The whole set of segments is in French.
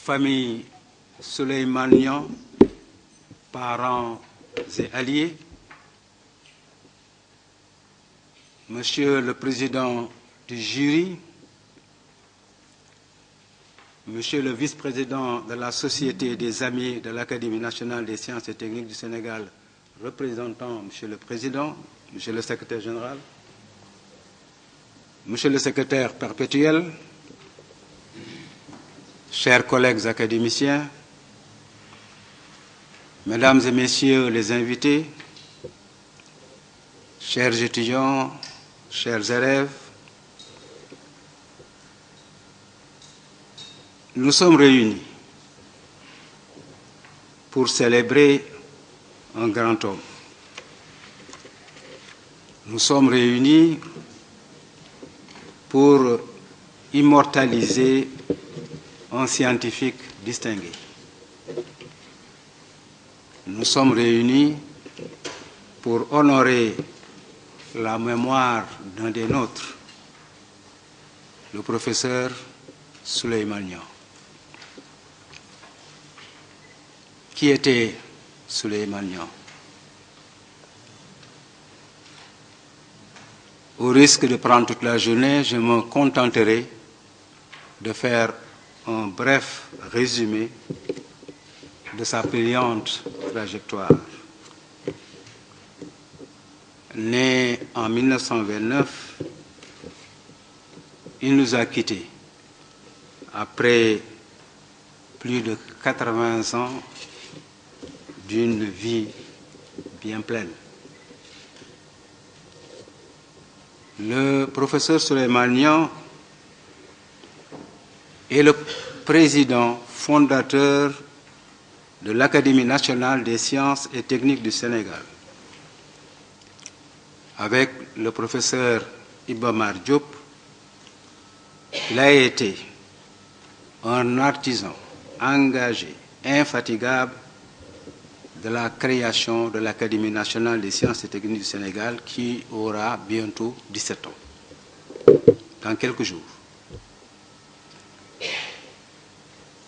famille Souleymanian, parents et alliés, Monsieur le Président du jury, Monsieur le Vice-président de la Société des Amis de l'Académie nationale des sciences et techniques du Sénégal, représentant Monsieur le Président, Monsieur le Secrétaire général, Monsieur le Secrétaire perpétuel, chers collègues académiciens, Mesdames et Messieurs les invités, chers étudiants, chers élèves, nous sommes réunis pour célébrer un grand homme. Nous sommes réunis pour immortaliser un scientifique distingué. Nous sommes réunis pour honorer la mémoire d'un des nôtres, le professeur Souleymanian. Qui était Souleymanian? Au risque de prendre toute la journée, je me contenterai de faire un bref résumé de sa brillante trajectoire. Né en 1929, il nous a quittés après plus de 80 ans d'une vie bien pleine. Le professeur Souleymanian est le président fondateur de l'Académie nationale des sciences et techniques du Sénégal. Avec le professeur Iba Mar Diop, il a été un artisan engagé, infatigable de la création de l'Académie nationale des sciences et techniques du Sénégal qui aura bientôt 17 ans, dans quelques jours.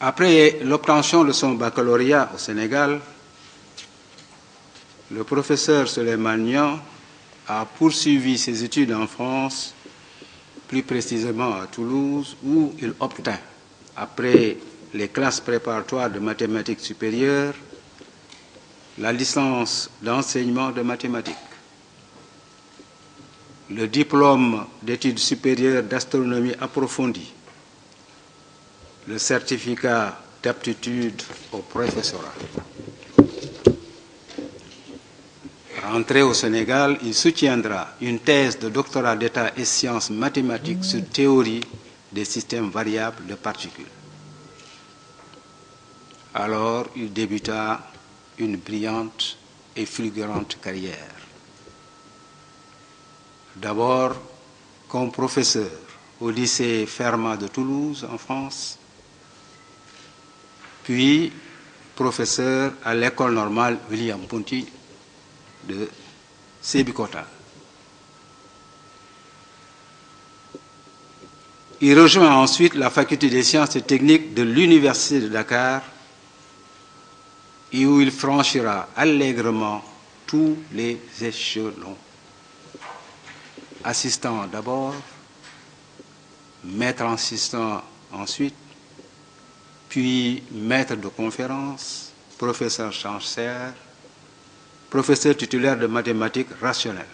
Après l'obtention de son baccalauréat au Sénégal, le professeur Souleymanian a poursuivi ses études en France, plus précisément à Toulouse, où il obtint, après les classes préparatoires de mathématiques supérieures, la licence d'enseignement de mathématiques, le diplôme d'études supérieures d'astronomie approfondie, le certificat d'aptitude au professorat. Rentré au Sénégal, il soutiendra une thèse de doctorat d'État et sciences mathématiques sur théorie des systèmes variables de particules. Alors, il débuta une brillante et fulgurante carrière. D'abord comme professeur au lycée Fermat de Toulouse, en France, puis professeur à l'école normale William Ponty de Sébikotane. Il rejoint ensuite la faculté des sciences et techniques de l'Université de Dakar, et où il franchira allègrement tous les échelons. Assistant d'abord, maître assistant ensuite, puis maître de conférence, professeur chancelier, professeur titulaire de mathématiques rationnelles.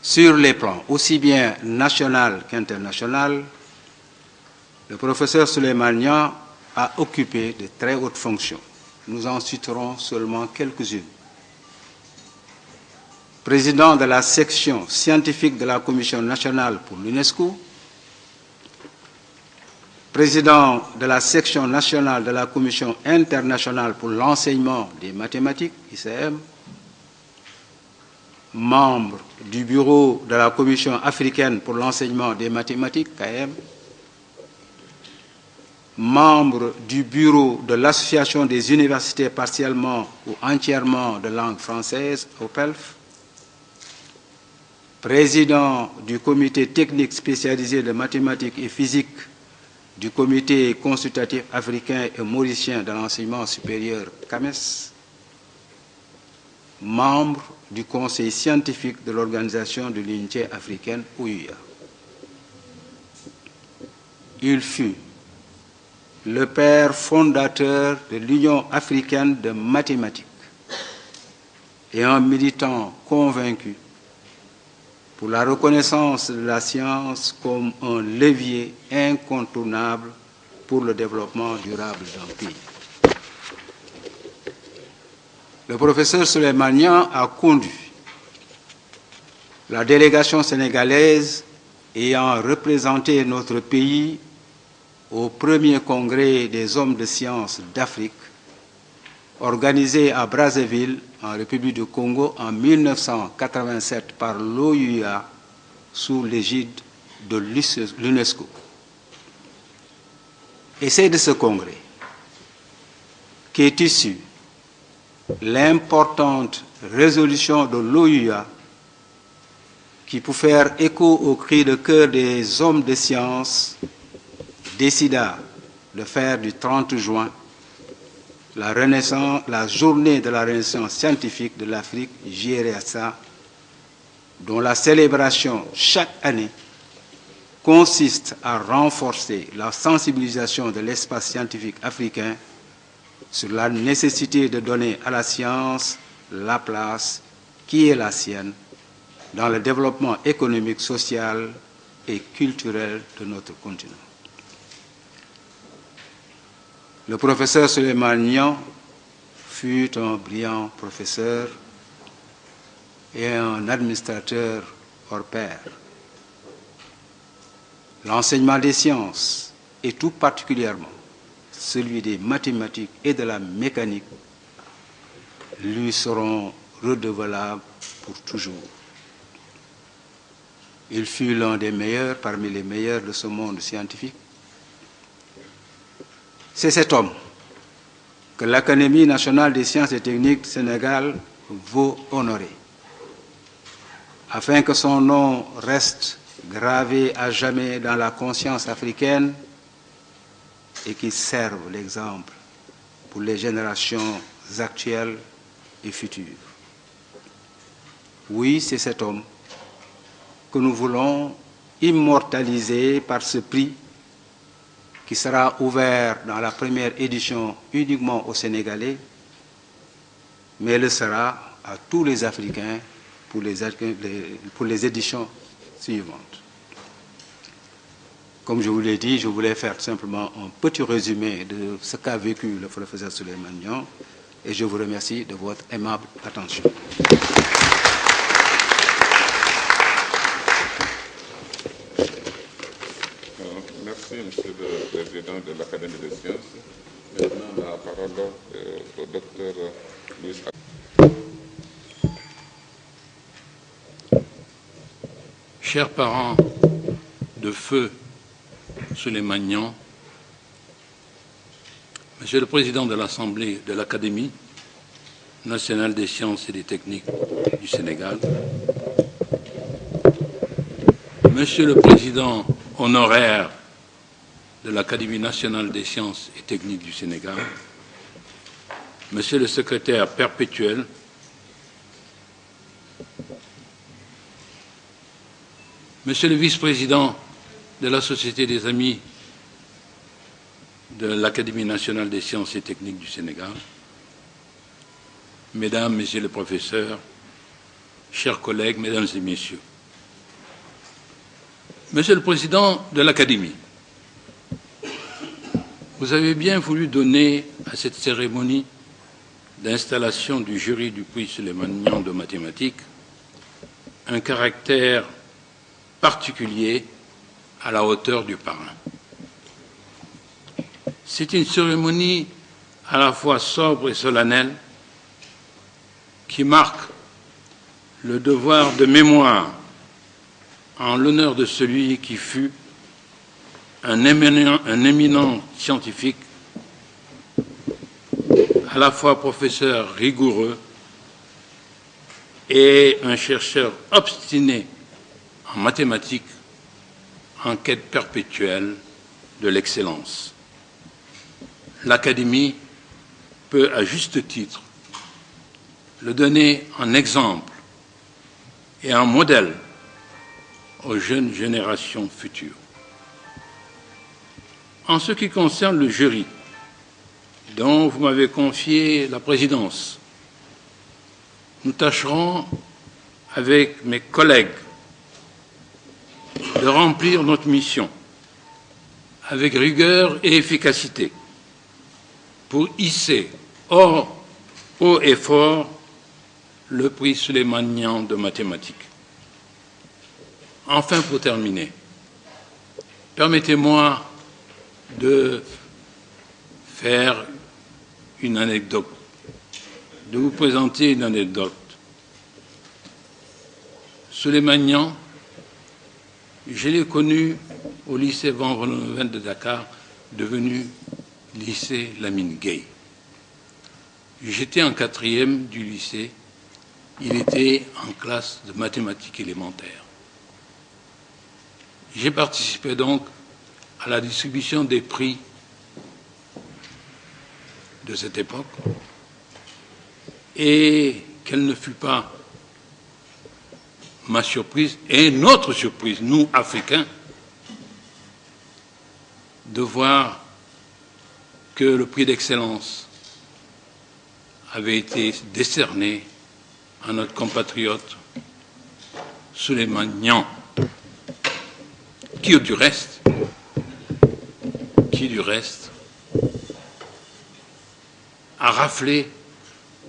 Sur les plans aussi bien national qu'international, le professeur Souleymanian a occupé de très hautes fonctions. Nous en citerons seulement quelques-unes. Président de la section scientifique de la Commission nationale pour l'UNESCO, président de la section nationale de la Commission internationale pour l'enseignement des mathématiques, ICM, membre du bureau de la Commission africaine pour l'enseignement des mathématiques, KM, membre du bureau de l'Association des universités partiellement ou entièrement de langue française, OPELF, président du comité technique spécialisé de mathématiques et physique du Comité consultatif africain et mauricien de l'enseignement supérieur CAMES, membre du Conseil scientifique de l'Organisation de l'Unité africaine OUA. Il fut le père fondateur de l'Union africaine de mathématiques et un militant convaincu pour la reconnaissance de la science comme un levier incontournable pour le développement durable d'un pays. Le professeur Souleymane a conduit la délégation sénégalaise ayant représenté notre pays au premier congrès des hommes de science d'Afrique, organisé à Brazzaville, en République du Congo, en 1987 par l'OUA sous l'égide de l'UNESCO. Et c'est de ce congrès qu'est issue l'importante résolution de l'OUA qui, pour faire écho au cri de cœur des hommes de science, décida de faire du 30 juin la journée de la Renaissance scientifique de l'Afrique, JRSA, dont la célébration chaque année consiste à renforcer la sensibilisation de l'espace scientifique africain sur la nécessité de donner à la science la place qui est la sienne dans le développement économique, social et culturel de notre continent. Le professeur Souleymane fut un brillant professeur et un administrateur hors pair. L'enseignement des sciences, et tout particulièrement celui des mathématiques et de la mécanique, lui seront redevables pour toujours. Il fut l'un des meilleurs parmi les meilleurs de ce monde scientifique. C'est cet homme que l'Académie nationale des sciences et techniques du Sénégal veut honorer, afin que son nom reste gravé à jamais dans la conscience africaine et qu'il serve l'exemple pour les générations actuelles et futures. Oui, c'est cet homme que nous voulons immortaliser par ce prix qui sera ouvert dans la première édition uniquement aux Sénégalais, mais le sera à tous les Africains pour les éditions suivantes. Comme je vous l'ai dit, je voulais faire simplement un petit résumé de ce qu'a vécu le professeur Souleymane et je vous remercie de votre aimable attention. Merci, Monsieur le Président de l'Académie des sciences. Maintenant, la parole au docteur Louis. Chers parents de feu Souleymane, Monsieur le Président de l'Assemblée de l'Académie nationale des sciences et des techniques du Sénégal, Monsieur le Président honoraire de l'Académie nationale des sciences et techniques du Sénégal, Monsieur le secrétaire perpétuel, Monsieur le vice-président de la Société des Amis de l'Académie nationale des sciences et techniques du Sénégal, Mesdames, Messieurs les professeurs, chers collègues, Mesdames et Messieurs, Monsieur le Président de l'Académie, vous avez bien voulu donner à cette cérémonie d'installation du jury du prix Souleymane de mathématiques un caractère particulier à la hauteur du parrain. C'est une cérémonie à la fois sobre et solennelle qui marque le devoir de mémoire en l'honneur de celui qui fut un éminent scientifique, à la fois professeur rigoureux et un chercheur obstiné en mathématiques, en quête perpétuelle de l'excellence. L'Académie peut, à juste titre, le donner en exemple et en modèle aux jeunes générations futures. En ce qui concerne le jury, dont vous m'avez confié la présidence, nous tâcherons, avec mes collègues, de remplir notre mission avec rigueur et efficacité pour hisser haut et fort le prix Souleymane de mathématiques. Enfin, pour terminer, permettez-moi de faire une anecdote, de vous présenter une anecdote. Souleymane, je l'ai connu au lycée Van Vollenhoven de Dakar, devenu lycée Lamine Gueye. J'étais en 4e du lycée, il était en classe de mathématiques élémentaires. J'ai participé donc à la distribution des prix de cette époque, et quelle ne fut pas ma surprise et notre surprise, nous, Africains, de voir que le prix d'excellence avait été décerné à notre compatriote Souleymane Niang, qui du reste, a raflé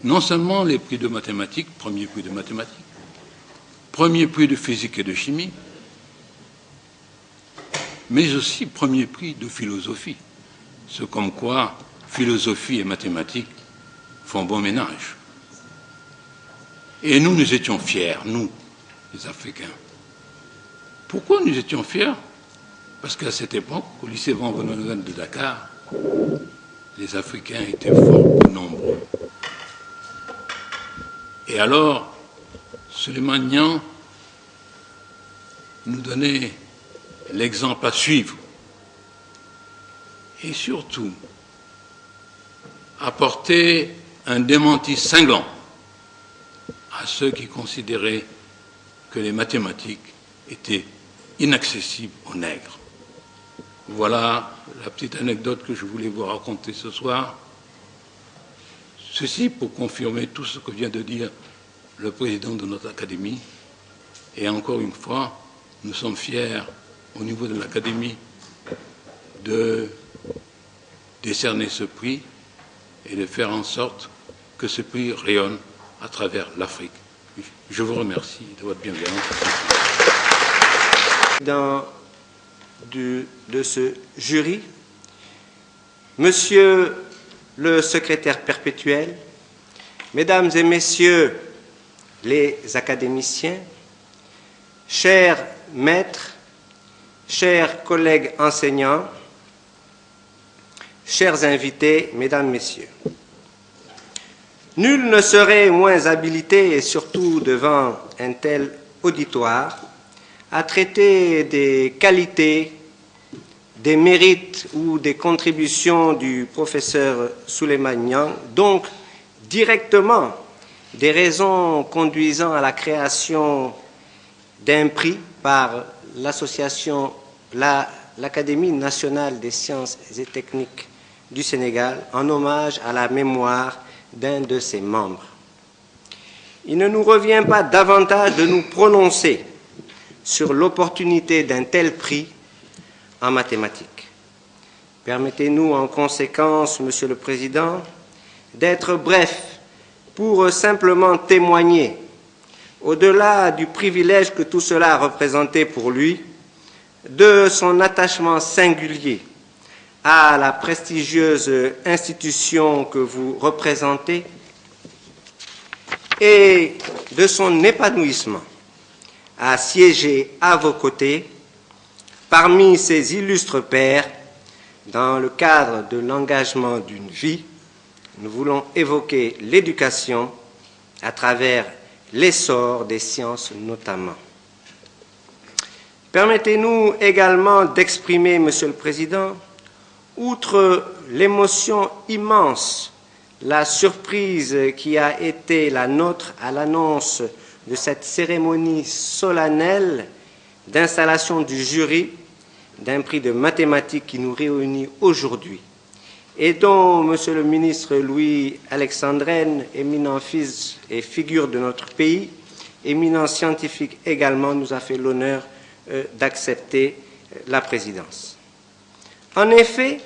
non seulement les prix de mathématiques, premier prix de mathématiques, premier prix de physique et de chimie, mais aussi premier prix de philosophie. Ce comme quoi philosophie et mathématiques font bon ménage. Et nous étions fiers, nous, les Africains. Pourquoi nous étions fiers? Parce qu'à cette époque, au lycée Van Vollenhoven de Dakar, les Africains étaient fort peu nombreux. Et alors, Souleymane Niang nous donnait l'exemple à suivre. Et surtout, apporter un démenti cinglant à ceux qui considéraient que les mathématiques étaient inaccessibles aux nègres. Voilà la petite anecdote que je voulais vous raconter ce soir. Ceci pour confirmer tout ce que vient de dire le président de notre Académie. Et encore une fois, nous sommes fiers au niveau de l'Académie de décerner ce prix et de faire en sorte que ce prix rayonne à travers l'Afrique. Je vous remercie de votre bienveillance. De ce jury, Monsieur le secrétaire perpétuel, Mesdames et Messieurs les académiciens, chers maîtres, chers collègues enseignants, chers invités, Mesdames, Messieurs, nul ne serait moins habilité, et surtout devant un tel auditoire, à traiter des qualités, des mérites ou des contributions du professeur Souleymane Niang, donc directement des raisons conduisant à la création d'un prix par l'association, l'Académie nationale des sciences et techniques du Sénégal, en hommage à la mémoire d'un de ses membres. Il ne nous revient pas davantage de nous prononcer sur l'opportunité d'un tel prix en mathématiques. Permettez-nous en conséquence, Monsieur le Président, d'être bref pour simplement témoigner, au-delà du privilège que tout cela a représenté pour lui, de son attachement singulier à la prestigieuse institution que vous représentez et de son épanouissement à siéger à vos côtés parmi ces illustres pairs dans le cadre de l'engagement d'une vie. Nous voulons évoquer l'éducation à travers l'essor des sciences notamment. Permettez-nous également d'exprimer, Monsieur le Président, outre l'émotion immense, la surprise qui a été la nôtre à l'annonce de cette cérémonie solennelle d'installation du jury d'un prix de mathématiques qui nous réunit aujourd'hui et dont Monsieur le ministre Louis Alexandren, éminent fils et figure de notre pays, éminent scientifique également, nous a fait l'honneur d'accepter la présidence. En effet,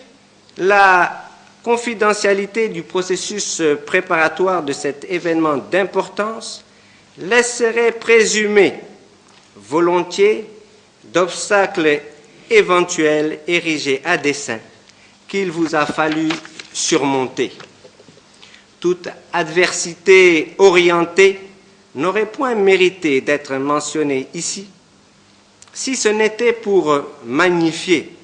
la confidentialité du processus préparatoire de cet événement d'importance laisserait présumer volontiers d'obstacles éventuels érigés à dessein qu'il vous a fallu surmonter. Toute adversité orientée n'aurait point mérité d'être mentionnée ici, si ce n'était pour magnifier,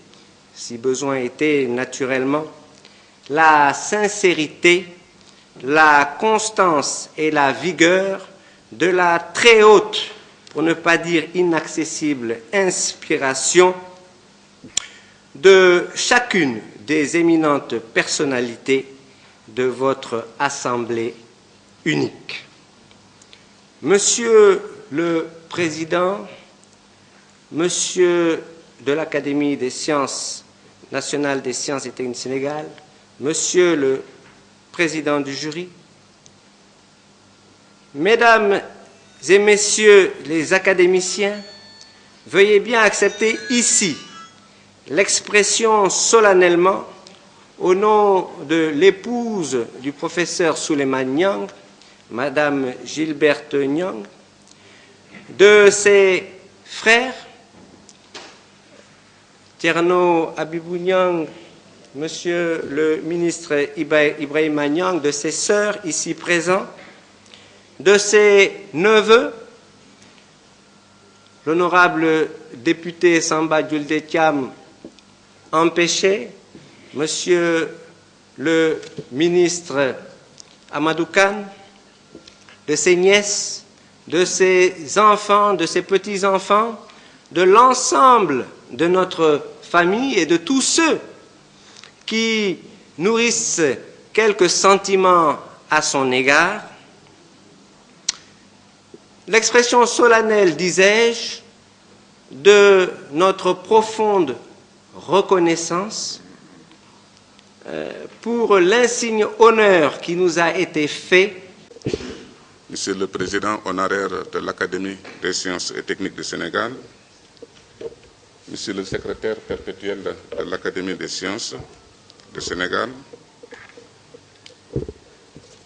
si besoin était naturellement, la sincérité, la constance et la vigueur de la très haute, pour ne pas dire inaccessible, inspiration de chacune des éminentes personnalités de votre assemblée unique. Monsieur le Président, Monsieur de l'Académie des sciences nationales des sciences et techniques du Sénégal, Monsieur le Président du jury, Mesdames et Messieurs les académiciens, veuillez bien accepter ici l'expression solennellement, au nom de l'épouse du professeur Souleymane Niang, Madame Gilberte Niang, de ses frères, Thierno Abibou Niang, Monsieur le ministre Ibrahima Niang, de ses sœurs ici présents, de ses neveux, l'honorable député Samba Julde Thiam, empêché, Monsieur le ministre Amadou Kane, de ses nièces, de ses enfants, de ses petits-enfants, de l'ensemble de notre famille et de tous ceux qui nourrissent quelques sentiments à son égard. L'expression solennelle, disais-je, de notre profonde reconnaissance pour l'insigne honneur qui nous a été fait. Monsieur le Président honoraire de l'Académie des sciences et techniques du Sénégal, Monsieur le secrétaire perpétuel de l'Académie des sciences du Sénégal,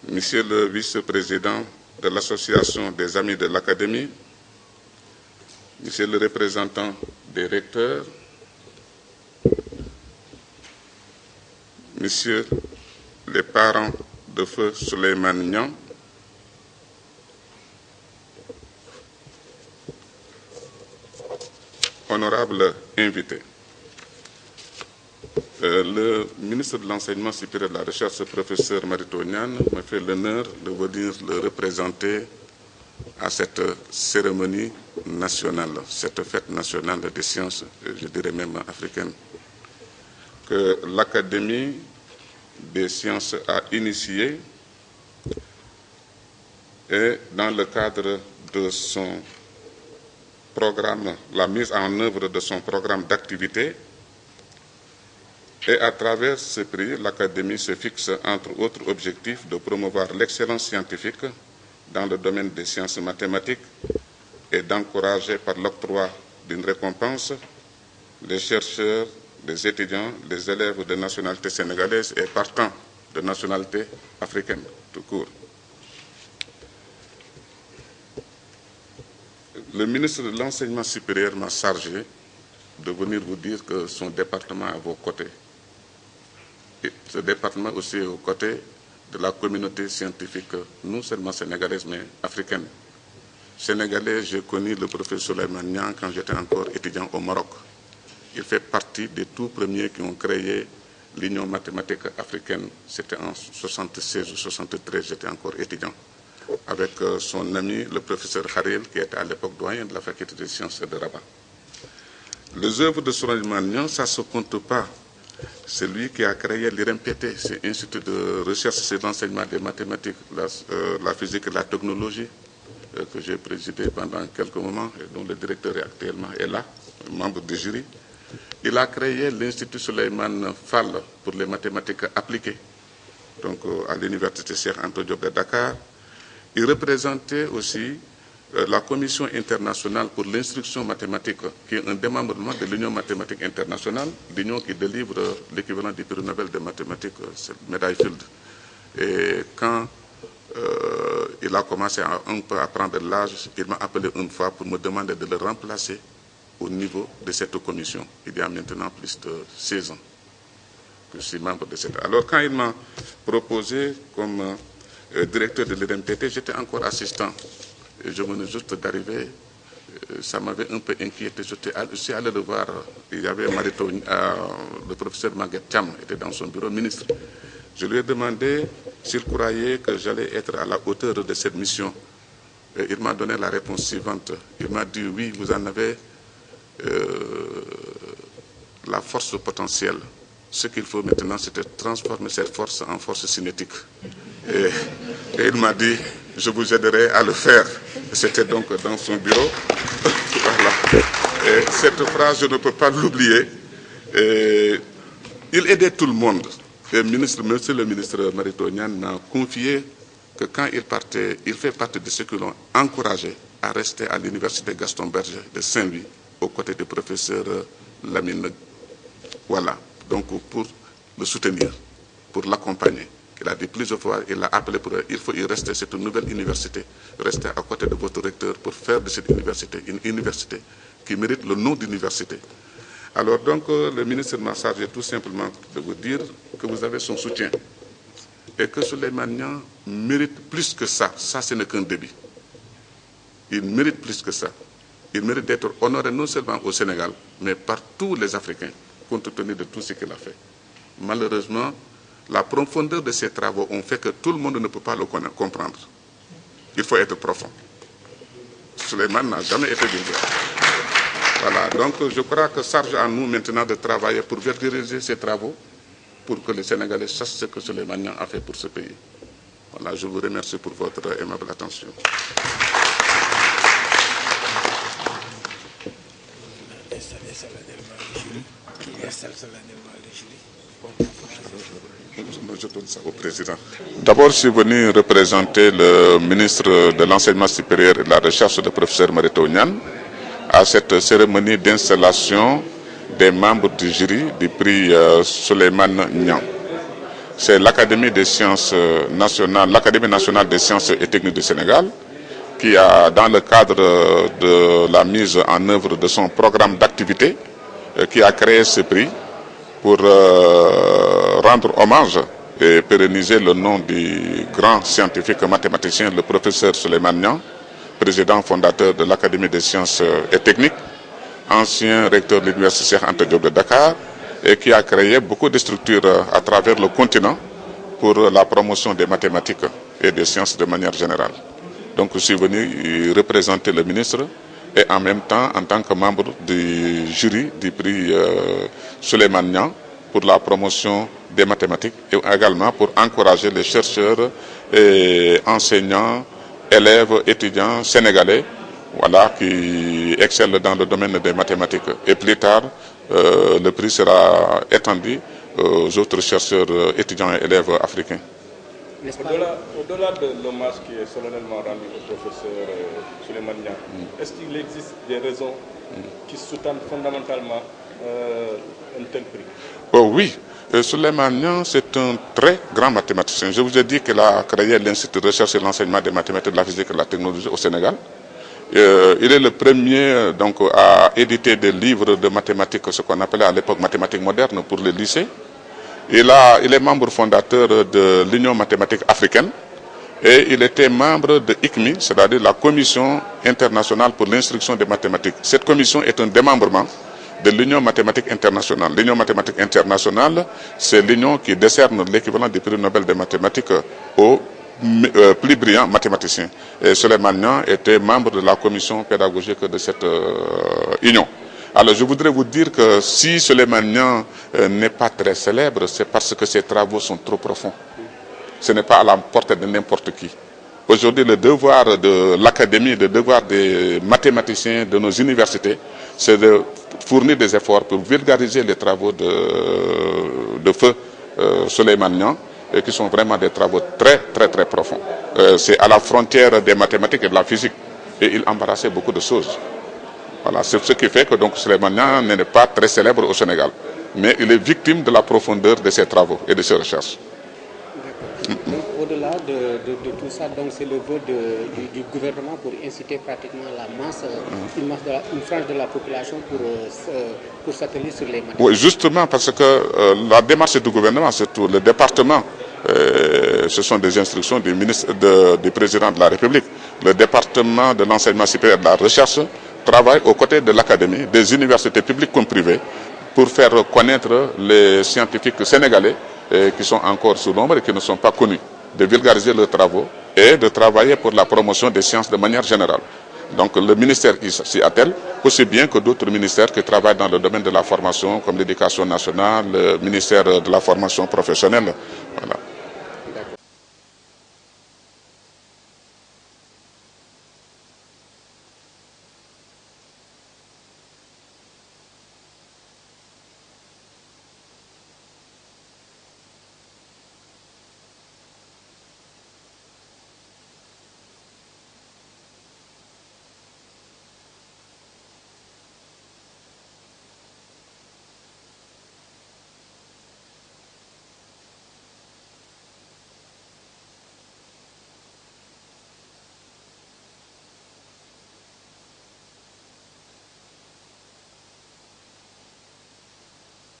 Monsieur le vice-président de l'Association des amis de l'Académie, Monsieur le représentant des recteurs, Messieurs les parents de feu Souleymane Niang, honorables invités, le ministre de l'Enseignement supérieur et de la Recherche, professeur Marito Niane, me fait l'honneur de venir le représenter à cette cérémonie nationale, cette fête nationale des sciences, je dirais même africaine, que l'Académie des sciences a initiée et dans le cadre de son programme, la mise en œuvre de son programme d'activité. Et à travers ce prix, l'Académie se fixe, entre autres objectifs, de promouvoir l'excellence scientifique dans le domaine des sciences mathématiques et d'encourager par l'octroi d'une récompense les chercheurs, les étudiants, les élèves de nationalité sénégalaise et partant de nationalité africaine, tout court. Le ministre de l'Enseignement supérieur m'a chargé de venir vous dire que son département est à vos côtés. Et ce département aussi est aux côtés de la communauté scientifique, non seulement sénégalaise, mais africaine. Sénégalais, j'ai connu le professeur Souleymane Niang quand j'étais encore étudiant au Maroc. Il fait partie des tout premiers qui ont créé l'Union mathématique africaine. C'était en 1976 ou 1973, j'étais encore étudiant, avec son ami, le professeur Khalil, qui était à l'époque doyen de la faculté des sciences de Rabat. Les œuvres de Souleymane Niang, ça ne se compte pas. C'est lui qui a créé l'IRMPT, c'est l'Institut de recherche et d'enseignement des mathématiques, la physique et la technologie, que j'ai présidé pendant quelques moments, et dont le directeur actuellement est là, membre du jury. Il a créé l'Institut Souleymane Fall pour les mathématiques appliquées, donc à l'Université Cheikh Anta Diop de Dakar. Il représentait aussi la Commission internationale pour l'instruction mathématique, qui est un démembrement de l'Union mathématique internationale, l'union qui délivre l'équivalent du prix Nobel de mathématiques, c'est le médaille Fields. Et quand il a commencé un peu à prendre de l'âge, il m'a appelé une fois pour me demander de le remplacer au niveau de cette commission. Il y a maintenant plus de 16 ans que je suis membre de cette. Alors quand il m'a proposé comme directeur de l'IRMPT, j'étais encore assistant. Et je venais juste d'arriver, ça m'avait un peu inquiété. Je suis allé le voir, il y avait le professeur Maguette Thiam, était dans son bureau ministre. Je lui ai demandé s'il croyait que j'allais être à la hauteur de cette mission. Et il m'a donné la réponse suivante. Il m'a dit, oui, vous en avez la force potentielle. Ce qu'il faut maintenant, c'est de transformer cette force en force cinétique. Et il m'a dit, je vous aiderai à le faire. C'était donc dans son bureau. Voilà. Et cette phrase, je ne peux pas l'oublier. Il aidait tout le monde. Et monsieur le ministre Marito Niang m'a confié que quand il partait, il fait partie de ceux qui l'ont encouragé à rester à l'université Gaston Berger de Saint-Louis, aux côtés du professeur Lamine. Voilà. Donc pour le soutenir, pour l'accompagner. Il a dit plusieurs fois, il l'a appelé pour il faut y rester, c'est une nouvelle université, rester à côté de votre recteur pour faire de cette université une université qui mérite le nom d'université. Alors donc le ministre m'a chargé tout simplement de vous dire que vous avez son soutien et que Souleymane Niang mérite plus que ça. Ça, ce n'est qu'un début. Il mérite plus que ça. Il mérite d'être honoré non seulement au Sénégal, mais par tous les Africains, compte tenu de tout ce qu'il a fait. Malheureusement, la profondeur de ces travaux ont fait que tout le monde ne peut pas le comprendre. Il faut être profond. Souleymane n'a jamais été vulgaire. Voilà, donc je crois que charge à nous maintenant de travailler pour vulgariser ces travaux, pour que les Sénégalais sachent ce que Souleymane Niang a fait pour ce pays. Voilà, je vous remercie pour votre aimable attention. Je donne ça au président. D'abord, je suis venu représenter le ministre de l'Enseignement supérieur et de la Recherche, le professeur Marito Niang, à cette cérémonie d'installation des membres du jury du prix Souleymane Niang. C'est l'Académie des sciences nationales, l'Académie nationale des sciences et techniques du Sénégal, qui a, dans le cadre de la mise en œuvre de son programme d'activité, qui a créé ce prix pour rendre hommage et pérenniser le nom du grand scientifique mathématicien, le professeur Souleymane Niang, président fondateur de l'Académie des sciences et techniques, ancien recteur de l'Université Cheikh Anta Diop de Dakar, et qui a créé beaucoup de structures à travers le continent pour la promotion des mathématiques et des sciences de manière générale. Donc je suis venu représenter le ministre et en même temps en tant que membre du jury du prix Souleymane Niang pour la promotion des mathématiques et également pour encourager les chercheurs et enseignants, élèves, étudiants sénégalais, voilà, qui excellent dans le domaine des mathématiques. Et plus tard, le prix sera étendu aux autres chercheurs, étudiants et élèves africains. Au-delà de l'hommage qui est solennellement rendu au professeur Souleymane Niang, est-ce qu'il existe des raisons qui sous-tendent fondamentalement un tel prix? Oh, oui, Souleymane Niang, c'est un très grand mathématicien. Je vous ai dit qu'il a créé l'Institut de recherche et l'enseignement des mathématiques, de la physique et de la technologie au Sénégal. Il est le premier donc, à éditer des livres de mathématiques, ce qu'on appelait à l'époque mathématiques modernes pour les lycées. Il est membre fondateur de l'Union mathématique africaine et il était membre de ICMI, c'est-à-dire la Commission internationale pour l'instruction des mathématiques. Cette commission est un démembrement de l'Union mathématique internationale. L'Union mathématique internationale, c'est l'union qui décerne l'équivalent du prix Nobel des mathématiques aux plus brillants mathématiciens. Et Souleymane Niang était membre de la commission pédagogique de cette union. Alors je voudrais vous dire que si Souleymane Niang n'est pas très célèbre, c'est parce que ses travaux sont trop profonds. Ce n'est pas à la portée de n'importe qui. Aujourd'hui, le devoir de l'académie, le devoir des mathématiciens de nos universités, c'est de fournir des efforts pour vulgariser les travaux de feu Souleymane Niang, et qui sont vraiment des travaux très profonds. C'est à la frontière des mathématiques et de la physique, et il embarrassait beaucoup de choses. Voilà, c'est ce qui fait que donc Souleymane Niang n'est pas très célèbre au Sénégal, mais il est victime de la profondeur de ses travaux et de ses recherches. Donc, au-delà de tout ça, donc c'est le vœu du gouvernement pour inciter pratiquement la masse, une frange de la population pour s'atteler sur les matériaux. Oui, justement, parce que la démarche du gouvernement, surtout le département, ce sont des instructions du ministre, du président de la République. Le département de l'enseignement supérieur et de la recherche travaille aux côtés de l'académie, des universités publiques comme privées, pour faire connaître les scientifiques sénégalais qui sont encore sous l'ombre et qui ne sont pas connus, de vulgariser leurs travaux et de travailler pour la promotion des sciences de manière générale. Donc le ministère s'y attelle, aussi bien que d'autres ministères qui travaillent dans le domaine de la formation, comme l'éducation nationale, le ministère de la formation professionnelle,